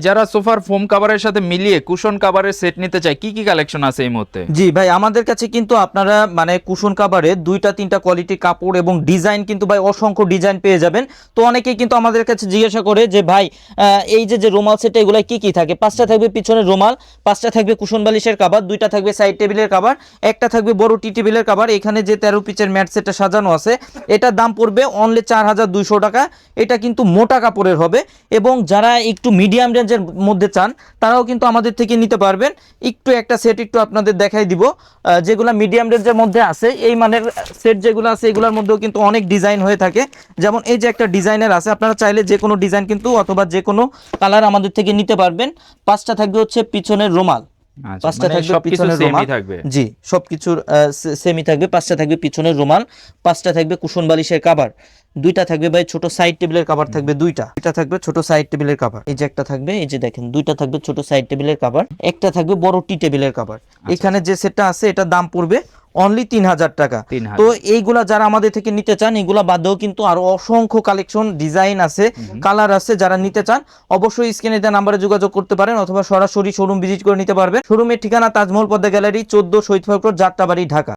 যারা সোফার ফোম কভারের সাথে মিলিয়ে কুশন কভারের সেট নিতে চায় কি কি কালেকশন আছে এই মুহূর্তে? জি ভাই, আমাদের কাছে কিন্তু আপনারা মানে কুশন কাভারে 2-3টা কোয়ালিটি কাপড় এবং ডিজাইন কিন্তু ভাই অসংখ্য ডিজাইন পেয়ে যাবেন। তো অনেকেই কিন্তু আমাদের কাছে জিজ্ঞাসা করে যে ভাই এই যে রুমাল সেট এগুলো কি কি থাকে? 5টা থাকবে পিছনের রুমাল, 5টা থাকবে কুশন বালিশের কভার, 2টা থাকবে সাইড টেবিলের কভার, একটা থাকবে বড় টি টেবিলের কভার। এখানে যে 13 পিচের ম্যাট সেটটা সাজানো আছে এটার দাম পড়বে অনলি 4200 টাকা। এটা কিন্তু মোটা কাপড়ের হবে এবং যারা একটু মিডিয়াম রেঞ্জের মধ্যে চান তারাও কিন্তু আমাদের থেকে নিতে পারবেন। একটু একটা সেট একটু আপনাদের দেখাই দিব যেগুলো মিডিয়াম রেঞ্জের মধ্যে আছে। এই মানের সেট যেগুলো আছে এগুলোর মধ্যেও কিন্তু অনেক ডিজাইন হয়ে থাকে। যেমন এই যে একটা ডিজাইনের আছে, আপনারা চাইলে যে কোনো ডিজাইন কিন্তু অথবা যে কোনো কালার আমাদের থেকে নিতে পারবেন। 5টা থাকবে হচ্ছে পিছনের রুমাল, 5টা থাকবে পিছনের রুমাল, জি সবকিছুর সেমই থাকবে। 5টা থাকবে পিছনের রুমাল, 5টা থাকবে কুশন বালিশের কভার, 2টা থাকবে ভাই ছোট সাইড টেবিলের কভার থাকবে, 2টা থাকবে ছোট সাইড টেবিলের কভার। এই যে একটা থাকবে, এই যে দেখেন 2টা থাকবে ছোট সাইড টেবিলের কভার, একটা থাকবে বড় টি টেবিলের কভার। এখানে যে সেটটা আছে এটার দাম পড়বে অনলি 3000 টাকা। তো এইগুলা যারা আমাদের থেকে নিতে চান এগুলা বাদেও কিন্তু আরো অসংখ্য কালেকশন ডিজাইন আছে, কালার আছে। যারা নিতে চান অবশ্যই স্ক্রিনে দেওয়া নাম্বারে যোগাযোগ করতে পারেন অথবা সরাসরি শোরুম ভিজিট করে নিতে পারবেন। শোরুমের ঠিকানা তাজমহল পদ্মা গ্যালারি 14 শহীদ ফারুক রোড, যাত্রাবাড়ি, ঢাকা।